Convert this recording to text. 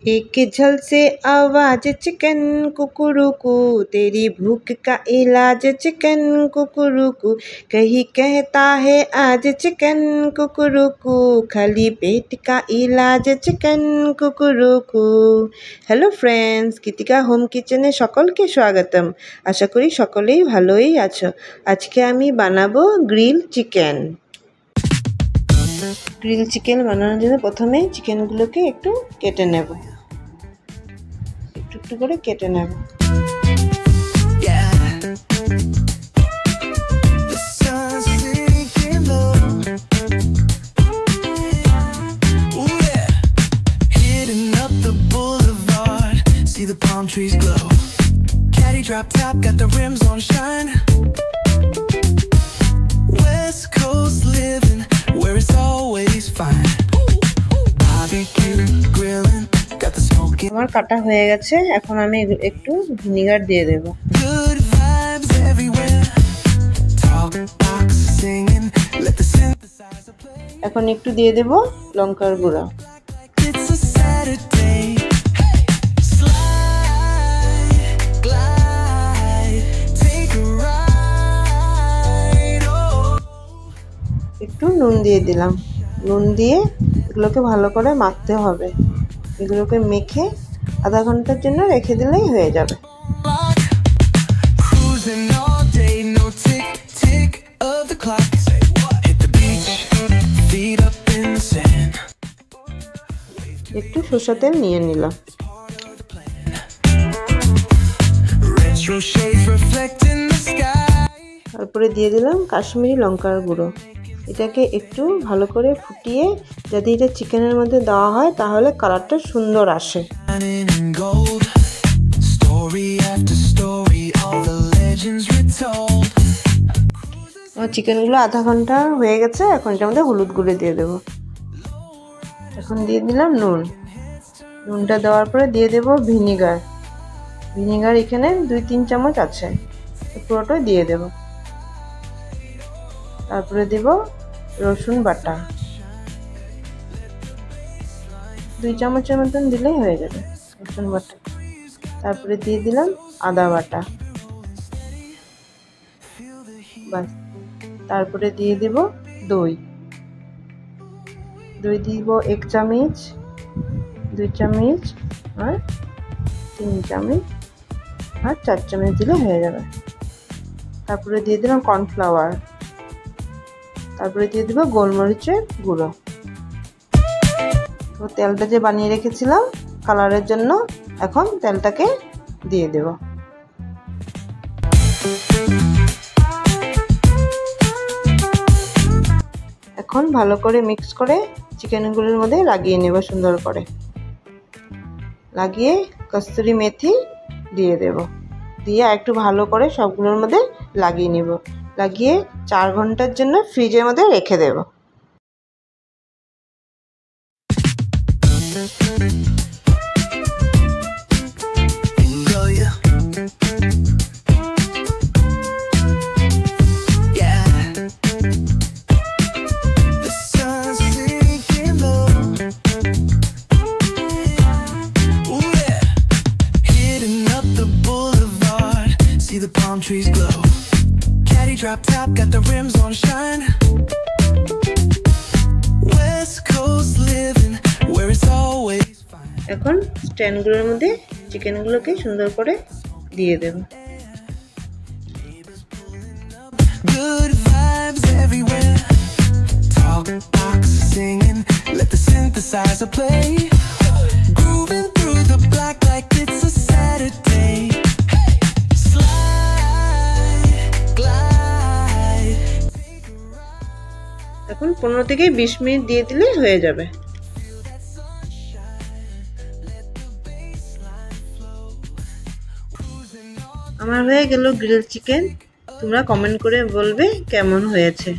एक झल से आवाज चिकन कुकुरुकू, तेरी भूख का इलाज चिकन कुकुरुकू, कहीं कहता है आज चिकन कुकुरुकू, खाली पेट का इलाज चिकन कुकुरुकू। হ্যালো ফ্রেন্ডস, কৃতিকা হোম কিচেনে সকলকে স্বাগতম। আশা করি সকলেই ভালোই আছো। আজকে আমি বানাবো গ্রিল চিকেন। গ্রিল চিকেন বানানোর জন্য প্রথমে চিকেনগুলোকে একটু কেটে নেব, একটু একটু করে কেটে নেব। The palm trees glow. Caddy drop top, got the rims on shine. West Coast living, where it's always fine. Barbecue, grilling, got the smoke. আমার কাটা হয়ে গেছে, এখন আমি একটু ভিনেগার দিয়ে দেব। Good vibes everywhere. Talk box singing, let the synthesizer play. এখন একটু দিয়ে দেব লঙ্কার গুঁড়া। It's a Saturday. একটু নুন দিয়ে দিলাম। নুন দিয়ে এগুলোকে ভালো করে মাখতে হবে। এগুলোকে মেখে আধা ঘন্টার জন্য রেখে দিলেই হয়ে যাবে। একটু সরষের তেল নিয়ে নিলাম। তারপরে দিয়ে দিলাম কাশ্মীরি লঙ্কার গুঁড়ো। এটাকে একটু ভালো করে ফুটিয়ে যদি এটা চিকেনের মধ্যে দেওয়া হয় তাহলে কালারটা সুন্দর আসে। আমার চিকেনগুলো আধা ঘন্টা হয়ে গেছে, এখন এটার মধ্যে হলুদ গুঁড়ো দিয়ে দেবো। এখন দিয়ে দিলাম নুন। নুনটা দেওয়ার পরে দিয়ে দেব ভিনিগার। ভিনিগার এখানে 2-3 চামচ আছে, পুরোটাই দিয়ে দেব। তারপরে দেব রসুন বাটা, 2 চামচের মতন দিলেই হয়ে যাবে রসুন বাটা। তারপরে দিয়ে দিলাম আদা বাটা, বাস। তারপরে দিয়ে দেব দই। দই দিব 1 চামচ, 2 চামচ আর 3 চামচ আর 4 চামচ দিলে হয়ে যাবে। তারপরে দিয়ে দিলাম কর্নফ্লাওয়ার। তারপরে দিয়ে দেব গোলমরিচের গুঁড়ো। তো তেলটা যে বানিয়ে রেখেছিলাম কালারের জন্য, এখন তেলটাকে দিয়ে দেব। এখন ভালো করে মিক্স করে চিকেনগুলোর মধ্যে লাগিয়ে নেব সুন্দর করে। লাগিয়ে কস্তুরি মেথি দিয়ে দেব, দিয়ে একটু ভালো করে সবগুলোর মধ্যে লাগিয়ে নেব। লাগিয়ে 4 ঘন্টার জন্য ফ্রিজের মধ্যে রেখে দেব। The palm trees glow. Caddy drop top, got the rims on shine. West Coast living, where it's always fine. এখন স্ট্যান্ডগুলোর মধ্যে চিকেনগুলোকে সুন্দর করে দিয়ে দেব। Good vibes everywhere. Talk box singing, let the synthesizer play. Grooving through the black like it's a Saturday. এখন 15 থেকে 20 minute দিয়ে দিলে হয়ে যাবে। আমার হয়ে গেল গ্রিল চিকেন। তোমরা কমেন্ট করে বলবে কেমন হয়েছে।